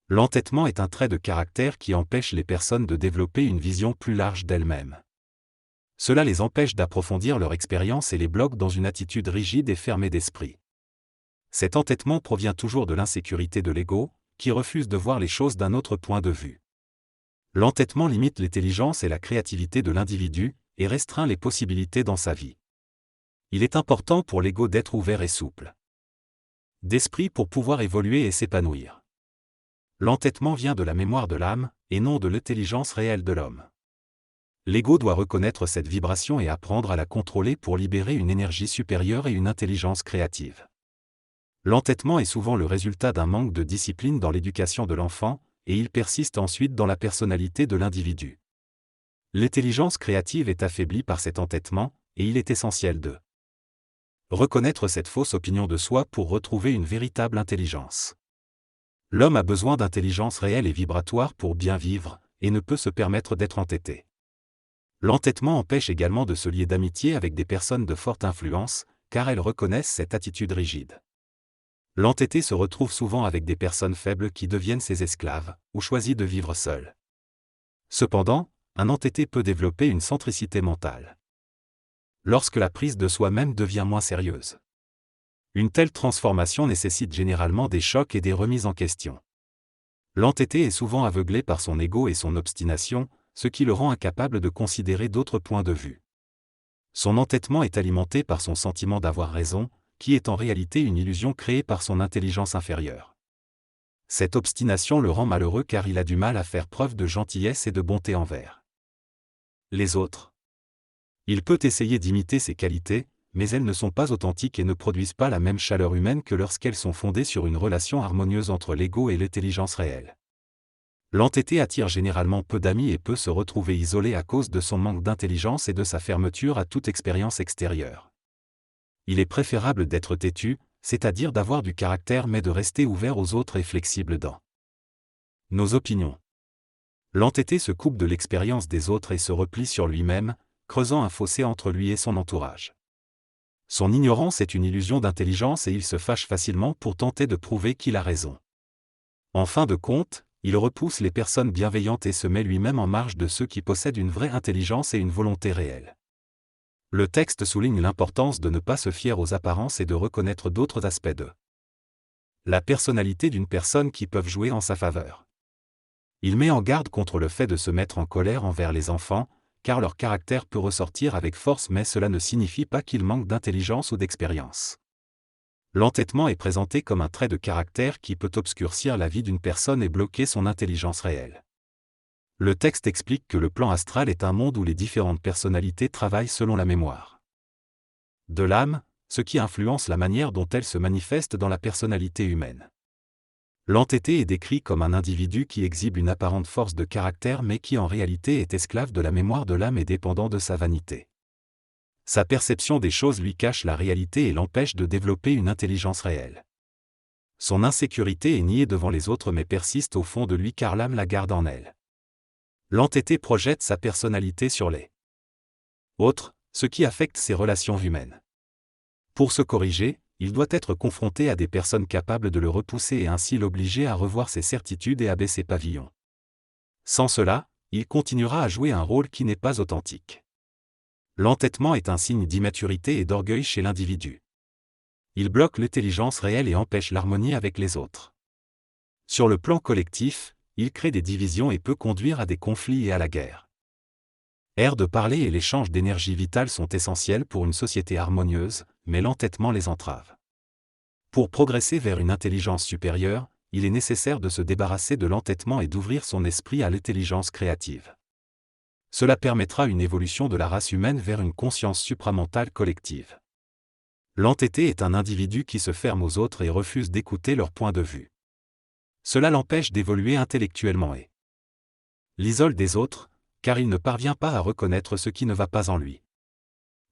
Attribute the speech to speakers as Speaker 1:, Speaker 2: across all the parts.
Speaker 1: L'entêtement est un trait de caractère qui empêche les personnes de développer une vision plus large d'elles-mêmes. Cela les empêche d'approfondir leur expérience et les bloque dans une attitude rigide et fermée d'esprit. Cet entêtement provient toujours de l'insécurité de l'ego, qui refuse de voir les choses d'un autre point de vue. L'entêtement limite l'intelligence et la créativité de l'individu, et restreint les possibilités dans sa vie. Il est important pour l'ego d'être ouvert et souple d'esprit pour pouvoir évoluer et s'épanouir. L'entêtement vient de la mémoire de l'âme, et non de l'intelligence réelle de l'homme. L'ego doit reconnaître cette vibration et apprendre à la contrôler pour libérer une énergie supérieure et une intelligence créative. L'entêtement est souvent le résultat d'un manque de discipline dans l'éducation de l'enfant, et il persiste ensuite dans la personnalité de l'individu. L'intelligence créative est affaiblie par cet entêtement, et il est essentiel de reconnaître cette fausse opinion de soi pour retrouver une véritable intelligence. L'homme a besoin d'intelligence réelle et vibratoire pour bien vivre, et ne peut se permettre d'être entêté. L'entêtement empêche également de se lier d'amitié avec des personnes de forte influence, car elles reconnaissent cette attitude rigide. L'entêté se retrouve souvent avec des personnes faibles qui deviennent ses esclaves, ou choisit de vivre seul. Cependant, un entêté peut développer une centricité mentale. Lorsque la prise de soi-même devient moins sérieuse. Une telle transformation nécessite généralement des chocs et des remises en question. L'entêté est souvent aveuglé par son ego et son obstination, ce qui le rend incapable de considérer d'autres points de vue. Son entêtement est alimenté par son sentiment d'avoir raison, qui est en réalité une illusion créée par son intelligence inférieure. Cette obstination le rend malheureux car il a du mal à faire preuve de gentillesse et de bonté envers les autres. Il peut essayer d'imiter ses qualités, mais elles ne sont pas authentiques et ne produisent pas la même chaleur humaine que lorsqu'elles sont fondées sur une relation harmonieuse entre l'ego et l'intelligence réelle. L'entêté attire généralement peu d'amis et peut se retrouver isolé à cause de son manque d'intelligence et de sa fermeture à toute expérience extérieure. Il est préférable d'être têtu, c'est-à-dire d'avoir du caractère mais de rester ouvert aux autres et flexible dans nos opinions. L'entêté se coupe de l'expérience des autres et se replie sur lui-même, creusant un fossé entre lui et son entourage. Son ignorance est une illusion d'intelligence et il se fâche facilement pour tenter de prouver qu'il a raison. En fin de compte, il repousse les personnes bienveillantes et se met lui-même en marge de ceux qui possèdent une vraie intelligence et une volonté réelle. Le texte souligne l'importance de ne pas se fier aux apparences et de reconnaître d'autres aspects de la personnalité d'une personne qui peuvent jouer en sa faveur. Il met en garde contre le fait de se mettre en colère envers les enfants, car leur caractère peut ressortir avec force mais cela ne signifie pas qu'ils manquent d'intelligence ou d'expérience. L'entêtement est présenté comme un trait de caractère qui peut obscurcir la vie d'une personne et bloquer son intelligence réelle. Le texte explique que le plan astral est un monde où les différentes personnalités travaillent selon la mémoire de l'âme, ce qui influence la manière dont elle se manifeste dans la personnalité humaine. L'entêté est décrit comme un individu qui exhibe une apparente force de caractère mais qui en réalité est esclave de la mémoire de l'âme et dépendant de sa vanité. Sa perception des choses lui cache la réalité et l'empêche de développer une intelligence réelle. Son insécurité est niée devant les autres mais persiste au fond de lui car l'âme la garde en elle. L'entêté projette sa personnalité sur les autres, ce qui affecte ses relations humaines. Pour se corriger, il doit être confronté à des personnes capables de le repousser et ainsi l'obliger à revoir ses certitudes et à baisser pavillon. Sans cela, il continuera à jouer un rôle qui n'est pas authentique. L'entêtement est un signe d'immaturité et d'orgueil chez l'individu. Il bloque l'intelligence réelle et empêche l'harmonie avec les autres. Sur le plan collectif, il crée des divisions et peut conduire à des conflits et à la guerre. L'air de parler et l'échange d'énergie vitale sont essentiels pour une société harmonieuse, mais l'entêtement les entrave. Pour progresser vers une intelligence supérieure, il est nécessaire de se débarrasser de l'entêtement et d'ouvrir son esprit à l'intelligence créative. Cela permettra une évolution de la race humaine vers une conscience supramentale collective. L'entêté est un individu qui se ferme aux autres et refuse d'écouter leur point de vue. Cela l'empêche d'évoluer intellectuellement et l'isole des autres, car il ne parvient pas à reconnaître ce qui ne va pas en lui.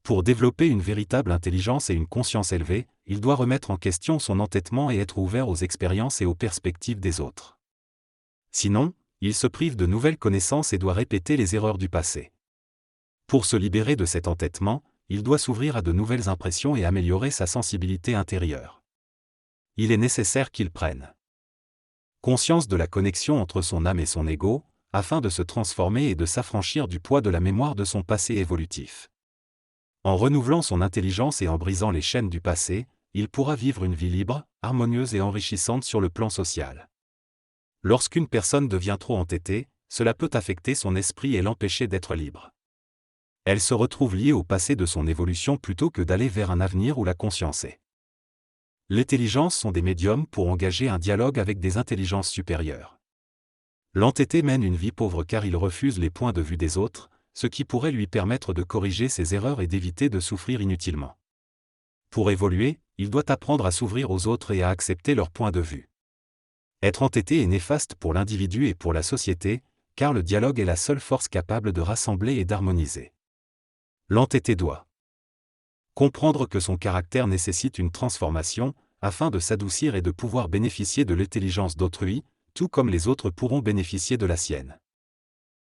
Speaker 1: Pour développer une véritable intelligence et une conscience élevée, il doit remettre en question son entêtement et être ouvert aux expériences et aux perspectives des autres. Sinon, il se prive de nouvelles connaissances et doit répéter les erreurs du passé. Pour se libérer de cet entêtement, il doit s'ouvrir à de nouvelles impressions et améliorer sa sensibilité intérieure. Il est nécessaire qu'il prenne conscience de la connexion entre son âme et son ego, afin de se transformer et de s'affranchir du poids de la mémoire de son passé évolutif. En renouvelant son intelligence et en brisant les chaînes du passé, il pourra vivre une vie libre, harmonieuse et enrichissante sur le plan social. Lorsqu'une personne devient trop entêtée, cela peut affecter son esprit et l'empêcher d'être libre. Elle se retrouve liée au passé de son évolution plutôt que d'aller vers un avenir où la conscience est. L'intelligence sont des médiums pour engager un dialogue avec des intelligences supérieures. L'entêté mène une vie pauvre car il refuse les points de vue des autres, ce qui pourrait lui permettre de corriger ses erreurs et d'éviter de souffrir inutilement. Pour évoluer, il doit apprendre à s'ouvrir aux autres et à accepter leur point de vue. Être entêté est néfaste pour l'individu et pour la société, car le dialogue est la seule force capable de rassembler et d'harmoniser. L'entêté doit comprendre que son caractère nécessite une transformation, afin de s'adoucir et de pouvoir bénéficier de l'intelligence d'autrui, tout comme les autres pourront bénéficier de la sienne.